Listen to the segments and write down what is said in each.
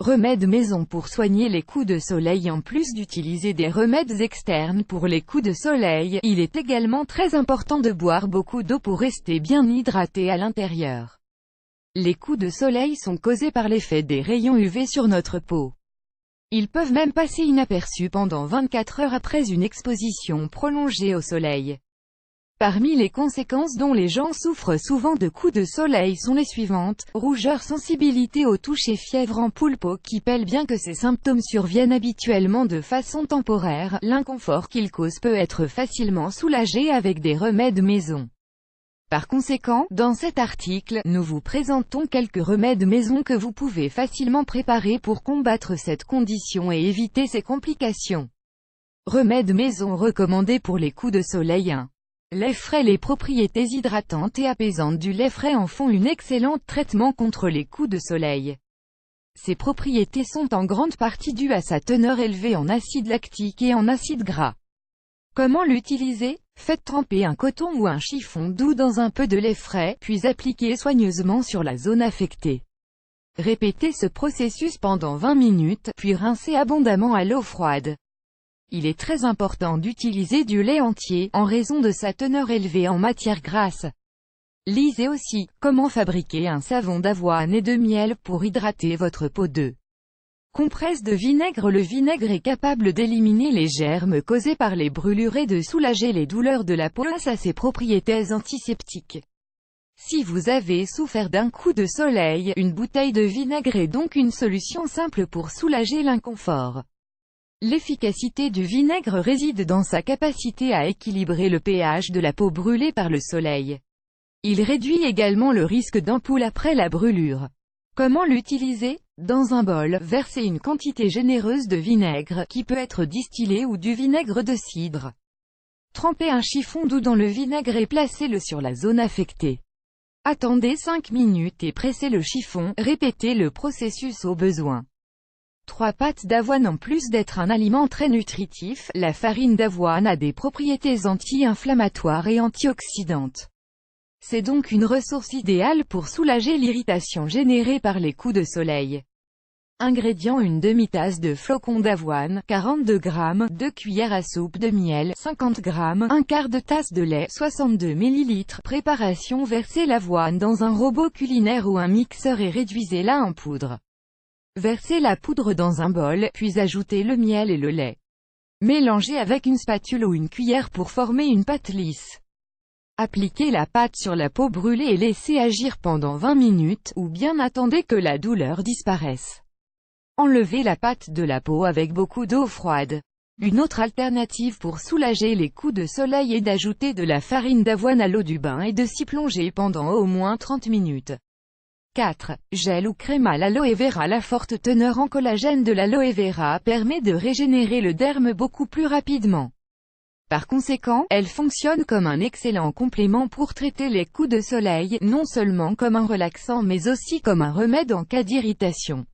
Remèdes maison pour soigner les coups de soleil. En plus d'utiliser des remèdes externes pour les coups de soleil, il est également très important de boire beaucoup d'eau pour rester bien hydraté à l'intérieur. Les coups de soleil sont causés par l'effet des rayons UV sur notre peau. Ils peuvent même passer inaperçus pendant 24 heures après une exposition prolongée au soleil. Parmi les conséquences dont les gens souffrent souvent de coups de soleil sont les suivantes: rougeur, sensibilité aux touches et fièvre en peau qui pèle. Bien que ces symptômes surviennent habituellement de façon temporaire, l'inconfort qu'ils causent peut être facilement soulagé avec des remèdes maison. Par conséquent, dans cet article, nous vous présentons quelques remèdes maison que vous pouvez facilement préparer pour combattre cette condition et éviter ses complications. Remèdes maison recommandés pour les coups de soleil. 1. Lait frais. Les propriétés hydratantes et apaisantes du lait frais en font un excellent traitement contre les coups de soleil. Ces propriétés sont en grande partie dues à sa teneur élevée en acide lactique et en acides gras. Comment l'utiliser? Faites tremper un coton ou un chiffon doux dans un peu de lait frais, puis appliquez soigneusement sur la zone affectée. Répétez ce processus pendant 20 minutes, puis rincez abondamment à l'eau froide. Il est très important d'utiliser du lait entier, en raison de sa teneur élevée en matières grasses. Lisez aussi « Comment fabriquer un savon d'avoine et de miel pour hydrater votre peau ». 2. Compresse de vinaigre. Le vinaigre est capable d'éliminer les germes causés par les brûlures et de soulager les douleurs de la peau grâce à ses propriétés antiseptiques. Si vous avez souffert d'un coup de soleil, une bouteille de vinaigre est donc une solution simple pour soulager l'inconfort. L'efficacité du vinaigre réside dans sa capacité à équilibrer le pH de la peau brûlée par le soleil. Il réduit également le risque d'ampoule après la brûlure. Comment l'utiliser? Dans un bol, versez une quantité généreuse de vinaigre, qui peut être distillé ou du vinaigre de cidre. Trempez un chiffon doux dans le vinaigre et placez-le sur la zone affectée. Attendez 5 minutes et pressez le chiffon, répétez le processus au besoin. 3. Pâte d'avoine. En plus d'être un aliment très nutritif, la farine d'avoine a des propriétés anti-inflammatoires et antioxydantes. C'est donc une ressource idéale pour soulager l'irritation générée par les coups de soleil. Ingrédients: une demi-tasse de flocons d'avoine, 42 g, 2 cuillères à soupe de miel, 50 g, un quart de tasse de lait, 62 ml. Préparation: versez l'avoine dans un robot culinaire ou un mixeur et réduisez-la en poudre. Versez la poudre dans un bol, puis ajoutez le miel et le lait. Mélangez avec une spatule ou une cuillère pour former une pâte lisse. Appliquez la pâte sur la peau brûlée et laissez agir pendant 20 minutes, ou bien attendez que la douleur disparaisse. Enlevez la pâte de la peau avec beaucoup d'eau froide. Une autre alternative pour soulager les coups de soleil est d'ajouter de la farine d'avoine à l'eau du bain et de s'y plonger pendant au moins 30 minutes. 4. Gel ou crème à l'aloe vera. La forte teneur en collagène de l'aloe vera permet de régénérer le derme beaucoup plus rapidement. Par conséquent, elle fonctionne comme un excellent complément pour traiter les coups de soleil, non seulement comme un relaxant mais aussi comme un remède en cas d'irritation.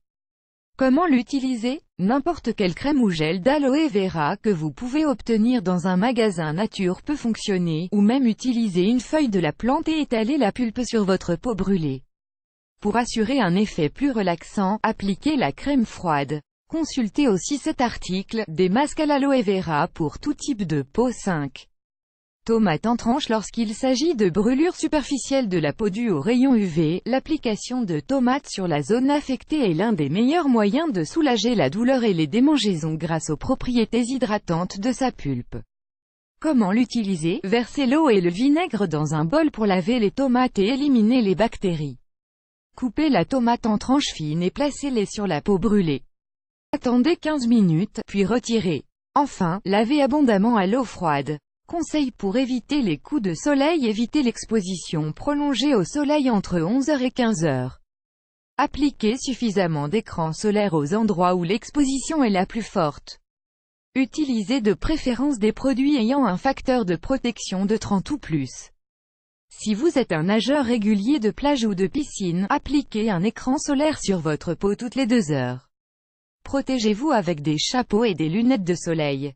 Comment l'utiliser? N'importe quelle crème ou gel d'aloe vera que vous pouvez obtenir dans un magasin nature peut fonctionner, ou même utiliser une feuille de la plante et étaler la pulpe sur votre peau brûlée. Pour assurer un effet plus relaxant, appliquez la crème froide. Consultez aussi cet article, des masques à l'aloe vera pour tout type de peau. 5. Tomate en tranches. Lorsqu'il s'agit de brûlures superficielles de la peau dues aux rayons UV, l'application de tomates sur la zone affectée est l'un des meilleurs moyens de soulager la douleur et les démangeaisons grâce aux propriétés hydratantes de sa pulpe. Comment l'utiliser? Versez l'eau et le vinaigre dans un bol pour laver les tomates et éliminer les bactéries. Coupez la tomate en tranches fines et placez-les sur la peau brûlée. Attendez 15 minutes, puis retirez. Enfin, lavez abondamment à l'eau froide. Conseil pour éviter les coups de soleil: évitez l'exposition prolongée au soleil entre 11h et 15h. Appliquez suffisamment d'écran solaire aux endroits où l'exposition est la plus forte. Utilisez de préférence des produits ayant un facteur de protection de 30 ou plus. Si vous êtes un nageur régulier de plage ou de piscine, appliquez un écran solaire sur votre peau toutes les 2 heures. Protégez-vous avec des chapeaux et des lunettes de soleil.